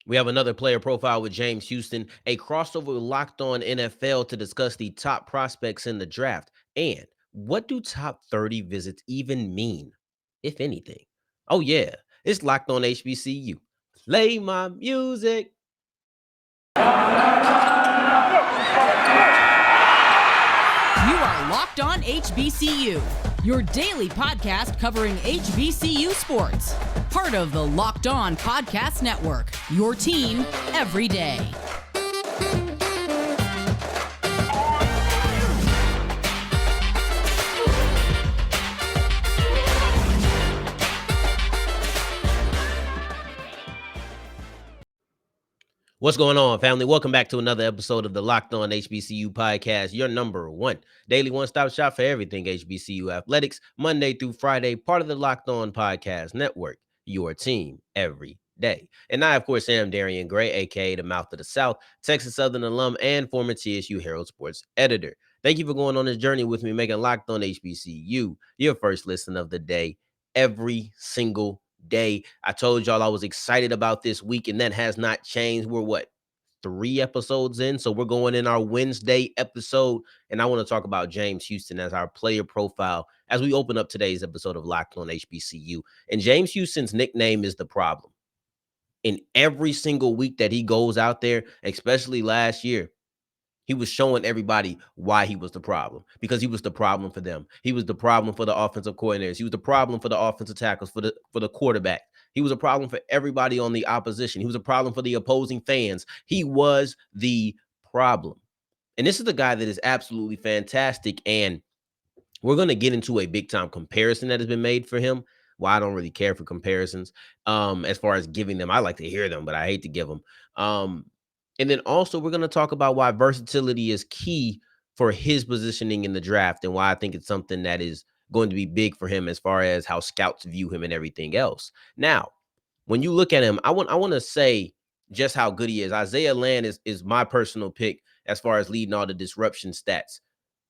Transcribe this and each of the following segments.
We have another player profile with James Houston, a crossover with Locked On NFL to discuss the top prospects in the draft. And what do top 30 visits even mean, if anything? Oh, yeah, it's Locked On HBCU. Play my music. You are Locked On HBCU, your daily podcast covering HBCU sports. Part of the Locked On Podcast Network, your team every day. What's going on, family? Welcome back to another episode of the Locked On HBCU podcast, your number one daily one-stop shop for everything HBCU athletics, Monday through Friday, part of the Locked On Podcast Network, your team every day. And I, of course, am Deion Gray, a.k.a. the Mouth of the South, Texas Southern alum, and former TSU Herald Sports editor. Thank you for going on this journey with me, making Locked On HBCU your first listen of the day every single day. I told y'all I was excited about this week, and that has not changed. We're 3 episodes in, so we're going in our Wednesday episode, and I want to talk about James Houston as our player profile as we open up today's episode of Locked On HBCU. And James Houston's nickname is the problem. In every single week that he goes out there, especially last year, he was showing everybody why he was the problem, because he was the problem for them. He was the problem for the offensive coordinators. He was the problem for the offensive tackles, for the quarterback. He was a problem for everybody on the opposition. He was a problem for the opposing fans. He was the problem. And this is the guy that is absolutely fantastic. And we're going to get into a big time comparison that has been made for him. Well, I don't really care for comparisons. As far as giving them, I like to hear them, but I hate to give them. And then also we're going to talk about why versatility is key for his positioning in the draft, and why I think it's something that is going to be big for him as far as how scouts view him and everything else. Now, when you look at him, I want to say just how good he is. Isaiah Land is my personal pick as far as leading all the disruption stats.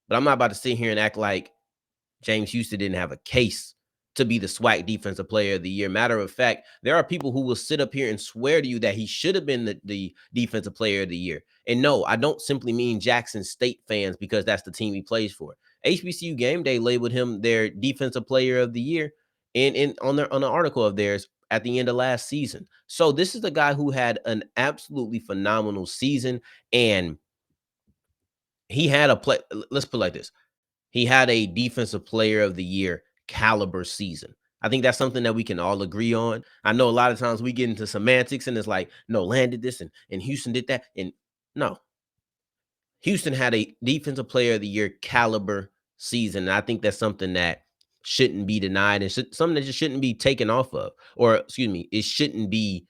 But I'm not about to sit here and act like James Houston didn't have a case to be the SWAC Defensive Player of the Year. Matter of fact, there are people who will sit up here and swear to you that he should have been the Defensive Player of the Year. And no, I don't simply mean Jackson State fans, because that's the team he plays for. HBCU Game Day labeled him their Defensive Player of the Year on an article of theirs at the end of last season. So this is the guy who had an absolutely phenomenal season, and he had a play. Let's put it like this. He had a Defensive Player of the Year caliber season. I think that's something that we can all agree on. I know a lot of times we get into semantics and it's like, no, Land did this and Houston did that. And no, Houston had a Defensive Player of the Year caliber season. And I think that's something that shouldn't be denied, and something that just shouldn't be taken off of, or excuse me, it shouldn't be,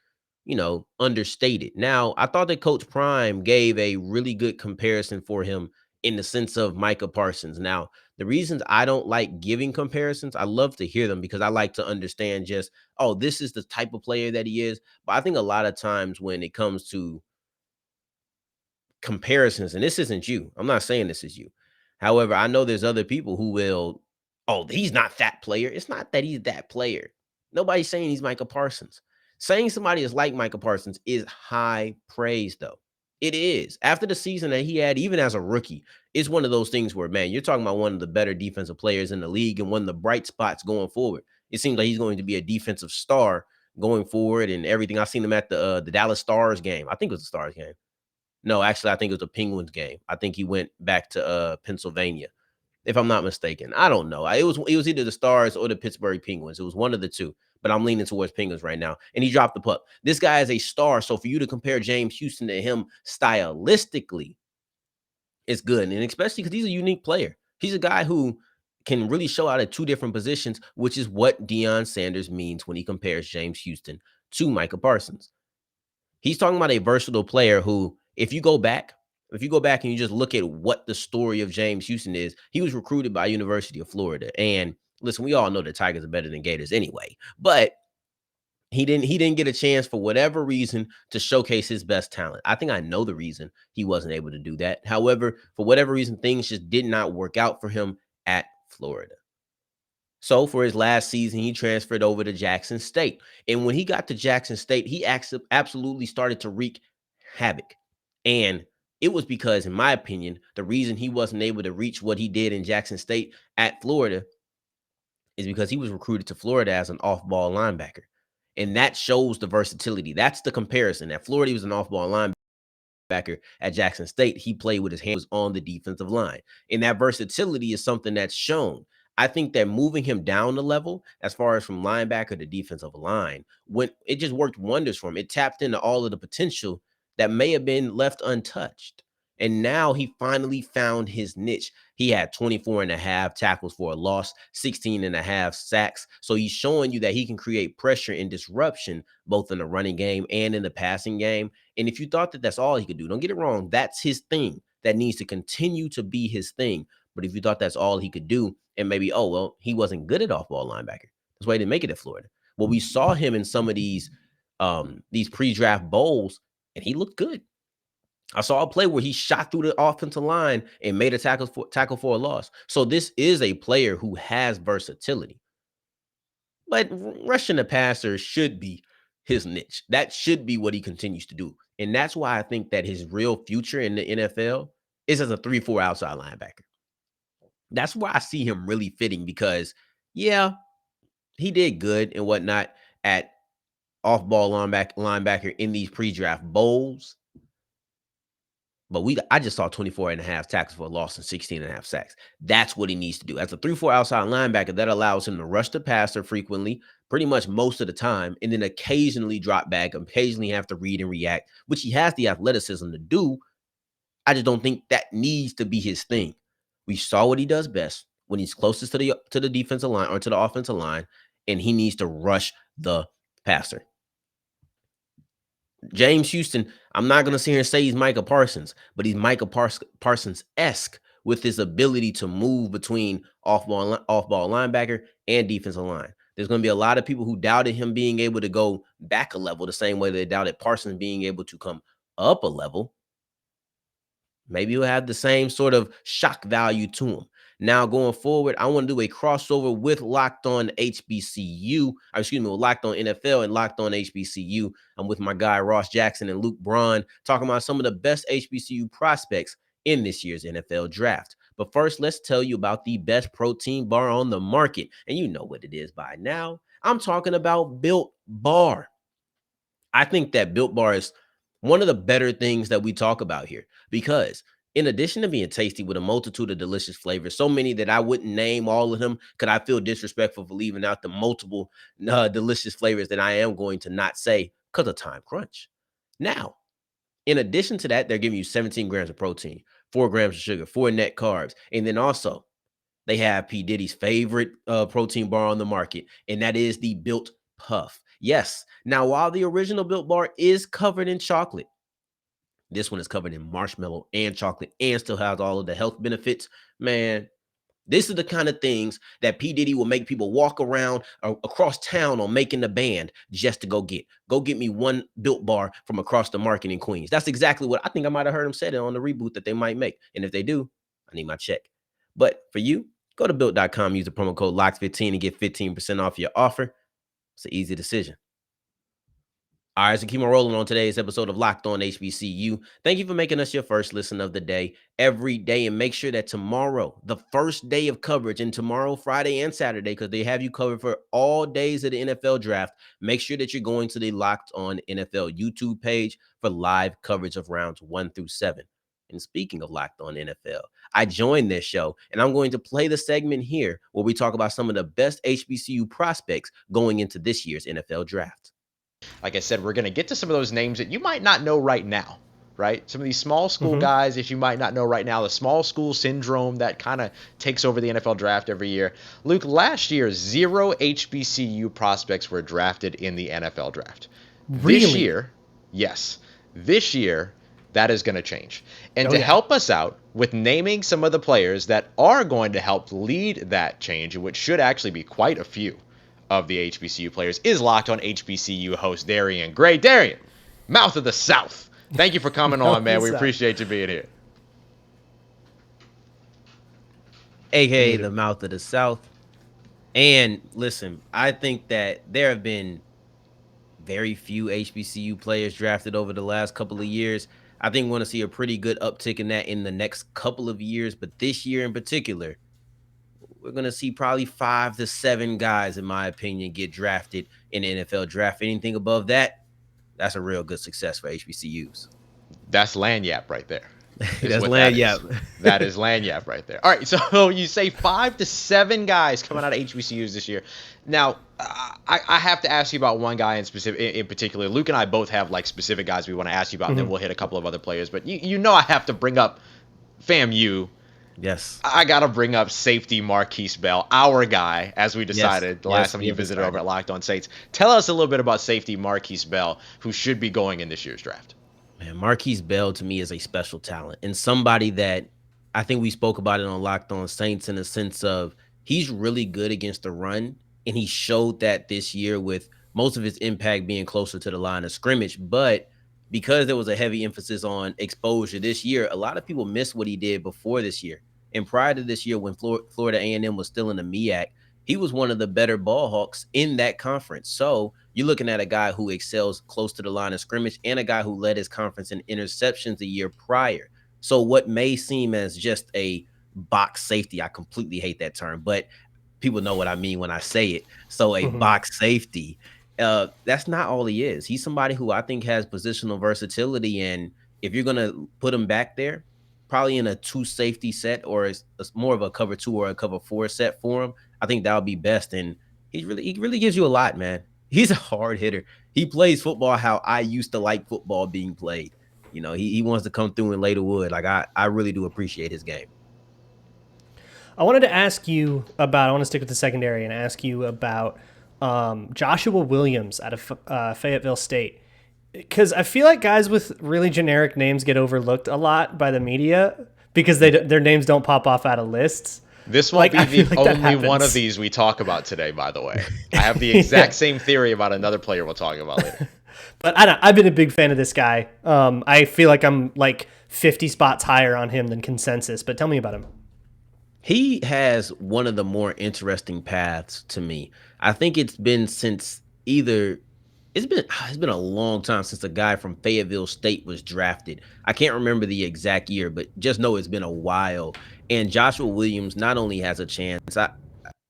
understated. Now, I thought that Coach Prime gave a really good comparison for him in the sense of Micah Parsons. Now, the reasons I don't like giving comparisons, I love to hear them because I like to understand just, oh, this is the type of player that he is. But I think a lot of times when it comes to comparisons, and this isn't you, I'm not saying this is you. However, I know there's other people who will, oh, he's not that player. It's not that he's that player. Nobody's saying he's Micah Parsons. Saying somebody is like Micah Parsons is high praise, though. It is. After the season that he had, even as a rookie, it's one of those things where, man, you're talking about one of the better defensive players in the league and one of the bright spots going forward. It seems like he's going to be a defensive star going forward and everything. I've seen him at the Dallas Stars game. I think it was the Stars game. No, actually, I think it was a Penguins game. I think he went back to Pennsylvania, if I'm not mistaken. I don't know. It was either the Stars or the Pittsburgh Penguins. It was one of the two, but I'm leaning towards Penguins right now. And he dropped the puck. This guy is a star, so for you to compare James Houston to him stylistically, it's good, and especially because he's a unique player. He's a guy who can really show out at two different positions, which is what Deion Sanders means when he compares James Houston to Micah Parsons. He's talking about a versatile player who, if you go back and you just look at what the story of James Houston is, he was recruited by University of Florida. And listen, we all know the Tigers are better than Gators anyway, but he didn't get a chance for whatever reason to showcase his best talent. I think I know the reason he wasn't able to do that. However, for whatever reason, things just did not work out for him at Florida. So for his last season, he transferred over to Jackson State. And when he got to Jackson State, he absolutely started to wreak havoc. And it was because, in my opinion, the reason he wasn't able to reach what he did in Jackson State at Florida is because he was recruited to Florida as an off-ball linebacker. And that shows the versatility. That's the comparison. At Florida, he was an off-ball linebacker. At Jackson State, he played with his hands on the defensive line. And that versatility is something that's shown. I think that moving him down the level, as far as from linebacker to defensive line, when it just worked wonders for him. It tapped into all of the potential that may have been left untouched. And now he finally found his niche. He had 24 and a half tackles for a loss, 16 and a half sacks. So he's showing you that he can create pressure and disruption both in the running game and in the passing game. And if you thought that that's all he could do, don't get it wrong. That's his thing. That needs to continue to be his thing. But if you thought that's all he could do, and maybe, oh, well, he wasn't good at off-ball linebacker. That's why he didn't make it at Florida. Well, we saw him in some of these pre-draft bowls, and he looked good. I saw a play where he shot through the offensive line and made a tackle for a loss. So this is a player who has versatility. But rushing the passer should be his niche. That should be what he continues to do. And that's why I think that his real future in the NFL is as a 3-4 outside linebacker. That's where I see him really fitting because, yeah, he did good and whatnot at off-ball linebacker in these pre-draft bowls. But I just saw 24 and a half tackles for a loss and 16 and a half sacks. That's what he needs to do. As a 3-4 outside linebacker, that allows him to rush the passer frequently, pretty much most of the time, and then occasionally drop back, occasionally have to read and react, which he has the athleticism to do. I just don't think that needs to be his thing. We saw what he does best when he's closest to the defensive line or to the offensive line, and he needs to rush the passer. James Houston, I'm not going to sit here and say he's Micah Parsons, but he's Micah Parsons-esque with his ability to move between off-ball linebacker and defensive line. There's going to be a lot of people who doubted him being able to go back a level the same way they doubted Parsons being able to come up a level. Maybe he'll have the same sort of shock value to him. Now, going forward, I want to do a crossover with Locked On HBCU. With Locked On NFL and Locked On HBCU. I'm with my guy, Ross Jackson and Luke Braun, talking about some of the best HBCU prospects in this year's NFL draft. But first, let's tell you about the best protein bar on the market. And you know what it is by now. I'm talking about Built Bar. I think that Built Bar is one of the better things that we talk about here because in addition to being tasty with a multitude of delicious flavors, so many that I wouldn't name all of them because I feel disrespectful for leaving out the multiple delicious flavors that I am going to not say because of time crunch. Now, in addition to that, they're giving you 17 grams of protein, 4 grams of sugar, 4 net carbs, and then also they have P. Diddy's favorite protein bar on the market, and that is the Built Puff. Yes. Now, while the original Built Bar is covered in chocolate, this one is covered in marshmallow and chocolate and still has all of the health benefits. Man, this is the kind of things that P. Diddy will make people walk around across town on making the band just to go get. Go get me one Built Bar from across the market in Queens. That's exactly what I think I might have heard him say it on the reboot that they might make. And if they do, I need my check. But for you, go to Built.com, use the promo code LOCKS15 and get 15% off your offer. It's an easy decision. All right, so keep on rolling on today's episode of Locked On HBCU. Thank you for making us your first listen of the day every day. And make sure that tomorrow, the first day of coverage, and tomorrow, Friday and Saturday, because they have you covered for all days of the NFL draft, make sure that you're going to the Locked On NFL YouTube page for live coverage of rounds 1 through 7. And speaking of Locked On NFL, I joined this show, and I'm going to play the segment here where we talk about some of the best HBCU prospects going into this year's NFL draft. Like I said, we're going to get to some of those names that you might not know right now, right? Some of these small school guys that you might not know right now, the small school syndrome that kind of takes over the NFL draft every year. Luke, last year, 0 HBCU prospects were drafted in the NFL draft. Really? This year, yes. This year, that is going to change. And help us out with naming some of the players that are going to help lead that change, which should actually be quite a few of the HBCU players, is Locked On HBCU host Deion Gray. Deion, mouth of the South. Thank you for coming on, man. We appreciate you being here. AKA the mouth of the South. And listen, I think that there have been very few HBCU players drafted over the last couple of years. I think we're going to see a pretty good uptick in that in the next couple of years. But this year in particular, we're going to see probably 5 to 7 guys, in my opinion, get drafted in the NFL draft. Anything above that, that's a real good success for HBCUs. That's lanyap right there. Is That's what land, that yeah. is. That is lanyap right there. All right, so you say 5 to 7 guys coming out of HBCUs this year. Now, I have to ask you about one guy in particular. Luke and I both have like specific guys we want to ask you about, and then we'll hit a couple of other players. But you know I have to bring up FAMU. Yes. I got to bring up safety Marquis Bell, our guy, as we decided the last time you visited over at Locked On Saints. Tell us a little bit about safety Marquis Bell, who should be going in this year's draft. Man, Marquis Bell to me is a special talent and somebody that I think we spoke about it on Locked On Saints in the sense of he's really good against the run. And he showed that this year with most of his impact being closer to the line of scrimmage. But because there was a heavy emphasis on exposure this year, a lot of people missed what he did before this year. And prior to this year, when Florida A&M was still in the MEAC, he was one of the better ball hawks in that conference. So you're looking at a guy who excels close to the line of scrimmage and a guy who led his conference in interceptions a year prior. So what may seem as just a box safety, I completely hate that term, but people know what I mean when I say it. So a box safety, that's not all he is. He's somebody who I think has positional versatility. And if you're going to put him back there, probably in a 2 safety set or it's more of a cover 2 or a cover 4 set for him, I think that would be best. And he really gives you a lot, man. He's a hard hitter. He plays football how I used to like football being played. You know, he wants to come through and lay the wood. Like I really do appreciate his game. I wanted to ask you about, I want to stick with the secondary and ask you about Joshua Williams out of Fayetteville State. Because I feel like guys with really generic names get overlooked a lot by the media because their names don't pop off out of lists. This won't be the only one of these we talk about today, by the way. I have the exact same theory about another player we'll talk about later. But I've been a big fan of this guy. I feel like I'm like 50 spots higher on him than consensus, but tell me about him. He has one of the more interesting paths to me. I think it's been since it's been a long time since a guy from Fayetteville State was drafted. I can't remember the exact year, but just know it's been a while. And Joshua Williams not only has a chance. I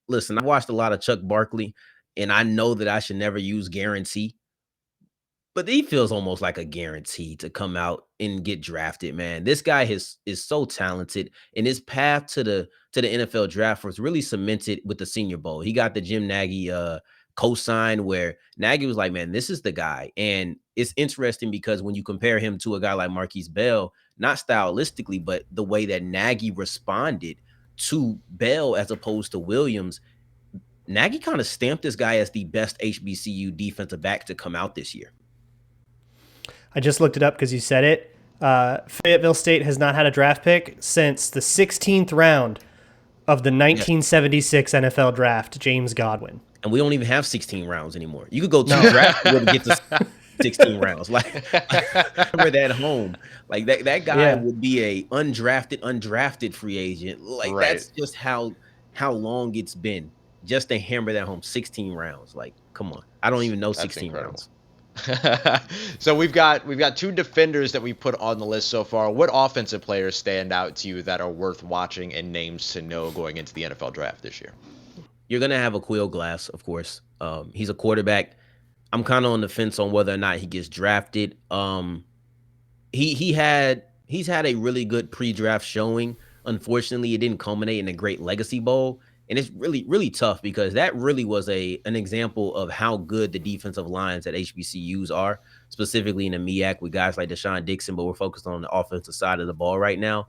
watched a lot of Chuck Barkley, and I know that I should never use guarantee, but he feels almost like a guarantee to come out and get drafted, man. This guy is so talented, and his path to the NFL draft was really cemented with the Senior Bowl. He got the Jim Nagy cosign where Nagy was like, man, this is the guy. And it's interesting because when you compare him to a guy like Marquis Bell, not stylistically, but the way that Nagy responded to Bell as opposed to Williams, Nagy kind of stamped this guy as the best HBCU defensive back to come out this year. I just looked it up because you said it. Fayetteville State has not had a draft pick since the 16th round of the 1976 NFL draft, James Godwin. And we don't even have 16 rounds anymore. You could go 2 drafts and get to 16 rounds. Like, I remember that home. Like that guy would be a undrafted free agent. Like that's just how long it's been just to hammer that home. 16 rounds. Like, come on. I don't even know 16 rounds. So we've got 2 defenders that we put on the list so far. What offensive players stand out to you that are worth watching and names to know going into the NFL draft this year? You're going to have Aqeel Glass, of course. He's a quarterback. I'm kind of on the fence on whether or not he gets drafted. He's had a really good pre-draft showing. Unfortunately, it didn't culminate in a great Legacy Bowl. And it's really, really tough because that really was an example of how good the defensive lines at HBCUs are, specifically in the MEAC with guys like Deshaun Dixon, but we're focused on the offensive side of the ball right now.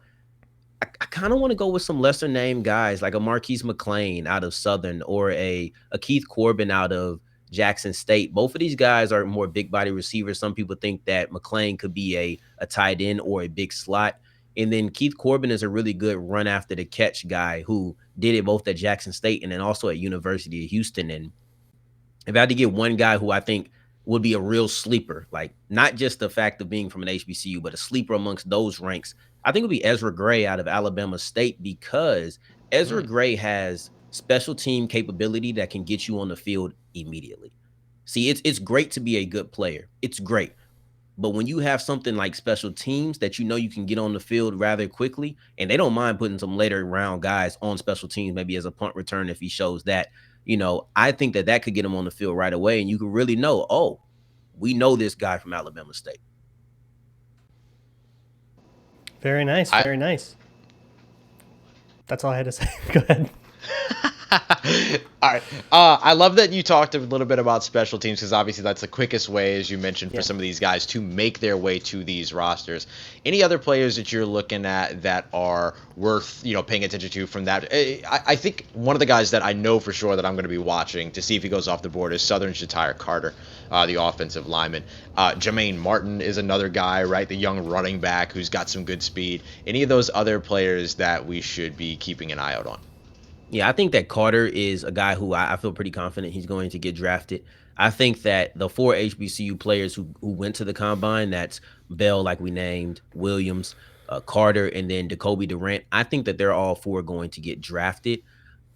I kind of want to go with some lesser name guys like a Marquise McLean out of Southern or a Keith Corbin out of Jackson State. Both of these guys are more big body receivers. Some people think that McLean could be a tight end or a big slot. And then Keith Corbin is a really good run after the catch guy who did it both at Jackson State and then also at University of Houston. And if I had to get one guy who I think would be a real sleeper, like not just the fact of being from an HBCU, but a sleeper amongst those ranks, I think it would be Ezra Gray out of Alabama State because Ezra Gray has special team capability that can get you on the field immediately. See, it's great to be a good player. It's great. But when you have something like special teams that you know you can get on the field rather quickly, and they don't mind putting some later round guys on special teams, maybe as a punt return if he shows that, I think that could get him on the field right away. And you can really know, oh, we know this guy from Alabama State. Very nice. Very nice. That's all I had to say. Go ahead. All right. I love that you talked a little bit about special teams because obviously that's the quickest way, as you mentioned, for some of these guys to make their way to these rosters. Any other players that you're looking at that are worth paying attention to from that? I think one of the guys that I know for sure that I'm going to be watching to see if he goes off the board is Southern Shatire Carter, the offensive lineman. Jermaine Martin is another guy, right? The young running back who's got some good speed. Any of those other players that we should be keeping an eye out on? Yeah, I think that Carter is a guy who I feel pretty confident he's going to get drafted. I think that the 4 HBCU players who went to the combine, that's Bell, like we named, Williams, Carter, and then Jacoby Durant. I think that they're all 4 going to get drafted.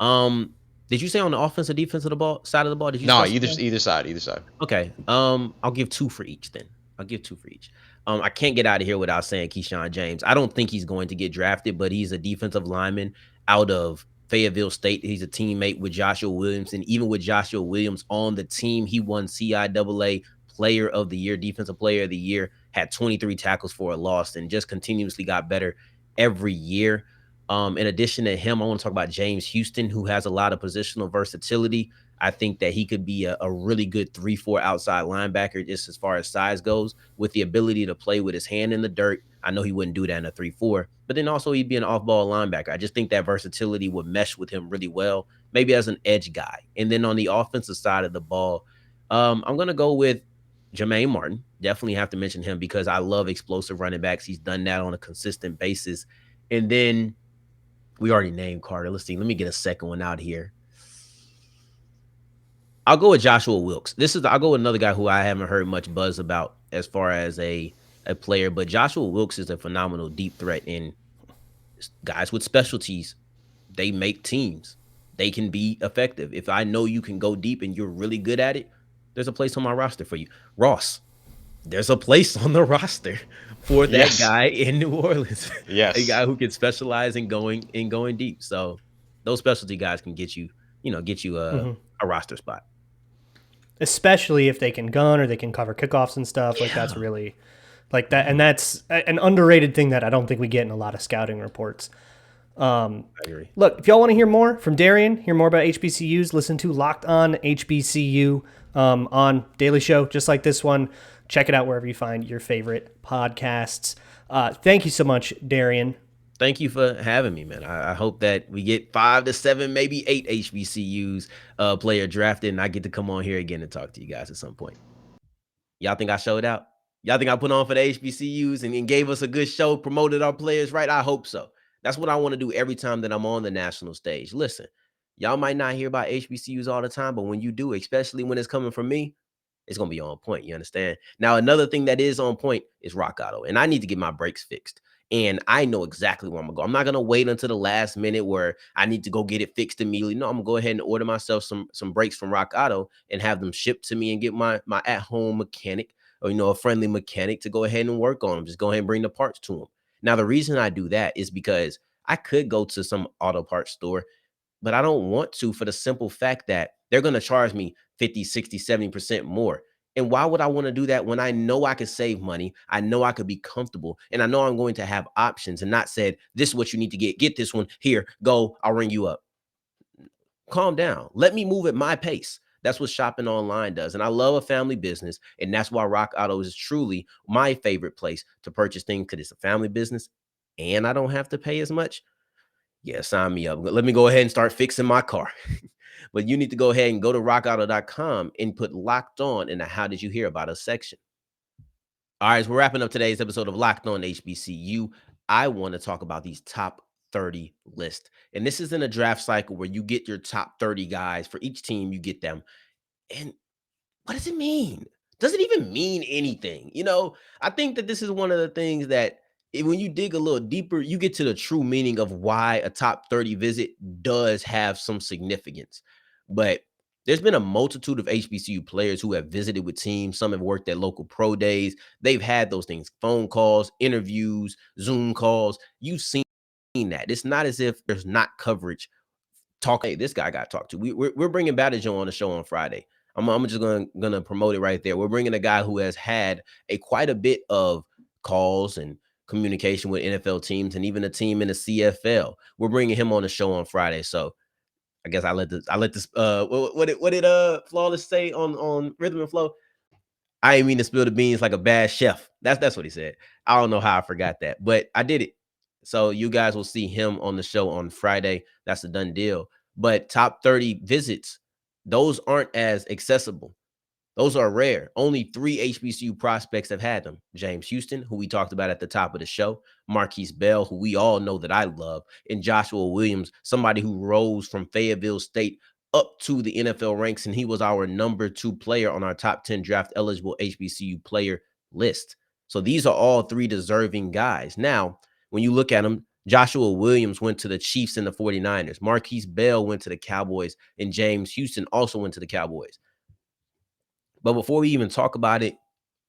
Did you say on the offense or defense of the ball side of the ball? Did you No, either side. Okay. I'll give 2 for each then. I'll give 2 for each. I can't get out of here without saying Keyshawn James. I don't think he's going to get drafted, but he's a defensive lineman out of Fayetteville State. He's a teammate with Joshua Williams, and even with Joshua Williams on the team, he won CIAA Player of the Year, Defensive Player of the Year, had 23 tackles for a loss, and just continuously got better every year. In addition to him, I want to talk about James Houston, who has a lot of positional versatility. I think that he could be a really good 3-4 outside linebacker just as far as size goes, with the ability to play with his hand in the dirt. I know he wouldn't do that in a 3-4, but then also he'd be an off-ball linebacker. I just think that versatility would mesh with him really well, maybe as an edge guy. And then on the offensive side of the ball, I'm going to go with Jermaine Martin. Definitely have to mention him because I love explosive running backs. He's done that on a consistent basis. And then we already named Carter. Let's see. Let me get a second one out here. I'll go with Joshua Wilkes. I'll go with another guy who I haven't heard much buzz about as far as a player, but Joshua Wilkes is a phenomenal deep threat. In guys with specialties, they make teams. They can be effective. If I know you can go deep and you're really good at it, there's a place on my roster for you. Ross, there's a place on the roster for that guy in New Orleans. Yes. A guy who can specialize in going deep. So those specialty guys can get you a roster spot. Especially if they can gun or they can cover kickoffs and stuff. Like that's really like that. And that's an underrated thing that I don't think we get in a lot of scouting reports. I agree. Look, if y'all want to hear more from Darian, hear more about HBCUs, listen to Locked On HBCU on Daily Show, just like this one. Check it out wherever you find your favorite podcasts. Thank you so much, Darian. Thank you for having me, man. I hope that we get 5 to 7, maybe 8 HBCUs player drafted, and I get to come on here again and talk to you guys at some point. Y'all think I showed out? Y'all think I put on for the HBCUs and gave us a good show, promoted our players right? I hope so. That's what I want to do every time that I'm on the national stage. Listen, y'all might not hear about HBCUs all the time, but when you do, especially when it's coming from me, it's going to be on point. You understand? Now, another thing that is on point is Rock Auto, and I need to get my brakes fixed. And I know exactly where I'm going to go. I'm not going to wait until the last minute where I need to go get it fixed immediately. No, I'm going to go ahead and order myself some brakes from Rock Auto and have them shipped to me and get my at-home mechanic or, a friendly mechanic to go ahead and work on them. Just go ahead and bring the parts to them. Now, the reason I do that is because I could go to some auto parts store, but I don't want to for the simple fact that they're going to charge me 50, 60, 70% more. And why would I want to do that when I know I could save money? I know I could be comfortable, and I know I'm going to have options and not said, this is what you need to get. Get this one here, go, I'll ring you up. Calm down. Let me move at my pace. That's what shopping online does. And I love a family business. And that's why Rock Auto is truly my favorite place to purchase things, because it's a family business and I don't have to pay as much. Yeah, sign me up. Let me go ahead and start fixing my car. But you need to go ahead and go to rockauto.com and put Locked On in the How Did You Hear About Us section. All right, so we're wrapping up today's episode of Locked On HBCU. I want to talk about these top 30 lists. And this is in a draft cycle where you get your top 30 guys. For each team, you get them. And what does it mean? Does it even mean anything? I think that this is one of the things that when you dig a little deeper, you get to the true meaning of why a top 30 visit does have some significance. But there's been a multitude of HBCU players who have visited with teams. Some have worked at local pro days. They've had those things, phone calls, interviews, Zoom calls. You've seen that. It's not as if there's not coverage. Hey, this guy got talked to. We're bringing Badajo on the show on Friday. I'm just gonna promote it right there. We're bringing a guy who has had quite a bit of calls and communication with NFL teams and even a team in the CFL. We're bringing him on the show on Friday. So I guess I let this what did Flawless say on Rhythm and Flow? I ain't mean to spill the beans like a bad chef. That's what he said. I don't know how I forgot that, but I did it. So you guys will see him on the show on Friday. That's a done deal. But top 30 visits, those aren't as accessible. Those are rare. Only 3 HBCU prospects have had them. James Houston, who we talked about at the top of the show, Marquis Bell, who we all know that I love, and Joshua Williams, somebody who rose from Fayetteville State up to the NFL ranks, and he was our number 2 player on our top 10 draft eligible HBCU player list. So these are all 3 deserving guys. Now, when you look at them, Joshua Williams went to the Chiefs and the 49ers. Marquis Bell went to the Cowboys, and James Houston also went to the Cowboys. But before we even talk about it,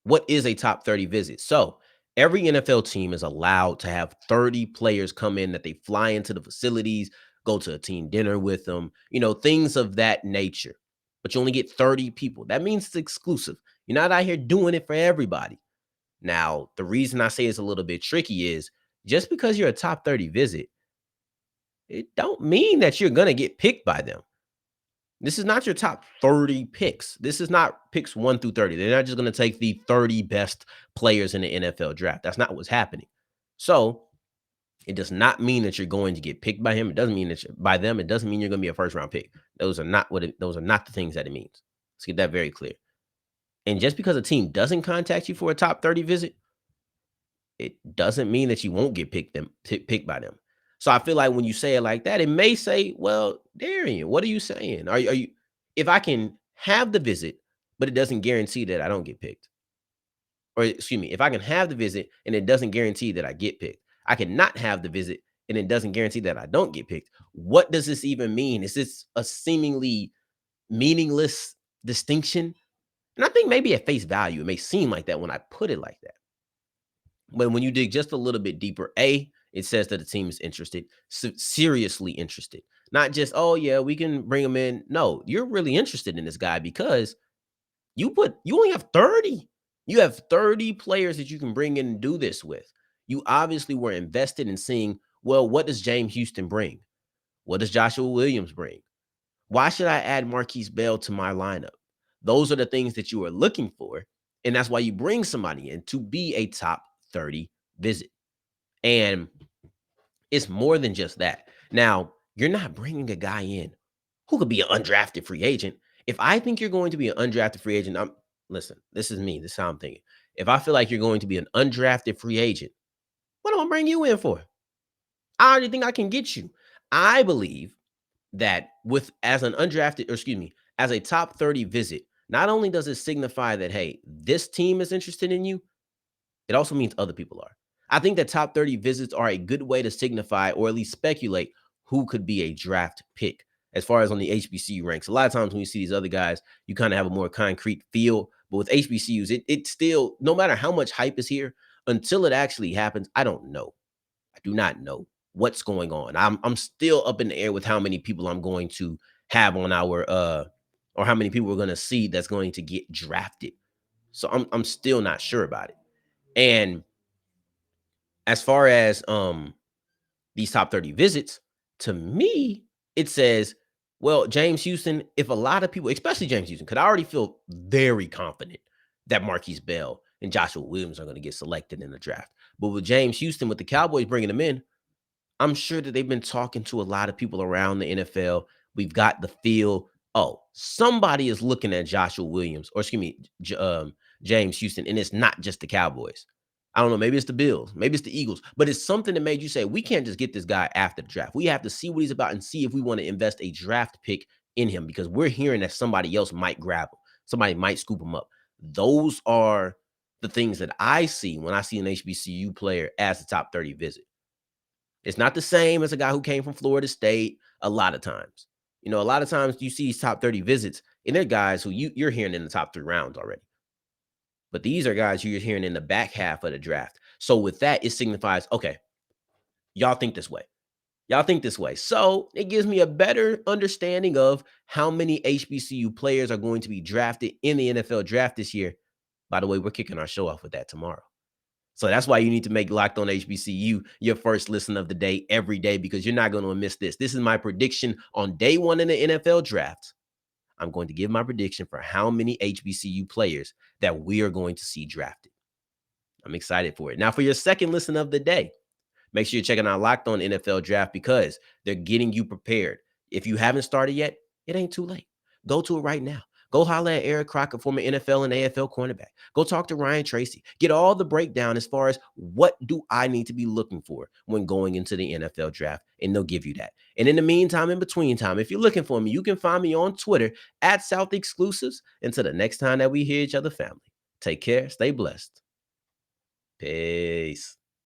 what is a top 30 visit? So every NFL team is allowed to have 30 players come in that they fly into the facilities, go to a team dinner with them, things of that nature. But you only get 30 people. That means it's exclusive. You're not out here doing it for everybody. Now, the reason I say it's a little bit tricky is just because you're a top 30 visit, it don't mean that you're going to get picked by them. This is not your top 30 picks. This is not picks 1 through 30. They're not just going to take the 30 best players in the NFL draft. That's not what's happening. So it does not mean that you're going to get picked by him. It doesn't mean that by them. It doesn't mean you're going to be a first round pick. Those are not the things that it means. Let's get that very clear. And just because a team doesn't contact you for a top 30 visit, it doesn't mean that you won't get picked by them. So I feel like when you say it like that, it may say, well, Darian, what are you saying? Are you if I can have the visit, but it doesn't guarantee that I don't get picked? Or excuse me, if I can have the visit and it doesn't guarantee that I get picked, I cannot have the visit and it doesn't guarantee that I don't get picked. What does this even mean? Is this a seemingly meaningless distinction? And I think maybe at face value, it may seem like that when I put it like that. But when you dig just a little bit deeper, it says that the team is interested, seriously interested. Not just, oh, yeah, we can bring him in. No, you're really interested in this guy because you only have 30. You have 30 players that you can bring in and do this with. You obviously were invested in seeing, well, what does James Houston bring? What does Joshua Williams bring? Why should I add Marquis Bell to my lineup? Those are the things that you are looking for. And that's why you bring somebody in to be a top 30 visit. And it's more than just that. Now, you're not bringing a guy in who could be an undrafted free agent. If I think you're going to be an undrafted free agent, listen, this is me. This is how I'm thinking. If I feel like you're going to be an undrafted free agent, what am I bring you in for? I already think I can get you. I believe that as a top 30 visit, not only does it signify that, hey, this team is interested in you, it also means other people are. I think that top 30 visits are a good way to signify or at least speculate who could be a draft pick as far as on the HBCU ranks. A lot of times when you see these other guys, you kind of have a more concrete feel. But with HBCUs, it still, no matter how much hype is here, until it actually happens, I don't know. I do not know what's going on. I'm still up in the air with how many people I'm going to have on our or how many people we're going to see that's going to get drafted. So I'm still not sure about it. And as far as these top 30 visits, to me, it says, well, James Houston, if a lot of people, especially James Houston, because I already feel very confident that Marquis Bell and Joshua Williams are going to get selected in the draft. But with James Houston, with the Cowboys bringing him in, I'm sure that they've been talking to a lot of people around the NFL. We've got the feel, oh, somebody is looking at Joshua Williams, or excuse me, James Houston, and it's not just the Cowboys. I don't know, maybe it's the Bills, maybe it's the Eagles, but it's something that made you say, we can't just get this guy after the draft. We have to see what he's about and see if we want to invest a draft pick in him because we're hearing that somebody else might grab him. Somebody might scoop him up. Those are the things that I see when I see an HBCU player as a top 30 visit. It's not the same as a guy who came from Florida State a lot of times. A lot of times you see these top 30 visits, and they're guys who you're hearing in the top 3 rounds already. But these are guys who you're hearing in the back half of the draft. So with that, it signifies, okay, y'all think this way. Y'all think this way. So it gives me a better understanding of how many HBCU players are going to be drafted in the NFL draft this year. By the way, we're kicking our show off with that tomorrow. So that's why you need to make Locked On HBCU your first listen of the day every day, because you're not going to miss this. This is my prediction on day 1 in the NFL draft. I'm going to give my prediction for how many HBCU players that we are going to see drafted. I'm excited for it. Now, for your second listen of the day, make sure you're checking out Locked On NFL Draft, because they're getting you prepared. If you haven't started yet, it ain't too late. Go to it right now. Go holler at Eric Crockett, former NFL and AFL cornerback. Go talk to Ryan Tracy. Get all the breakdown as far as what do I need to be looking for when going into the NFL draft, and they'll give you that. And in the meantime, in between time, if you're looking for me, you can find me on Twitter at South Exclusives. Until the next time that we hear each other, family, take care, stay blessed. Peace.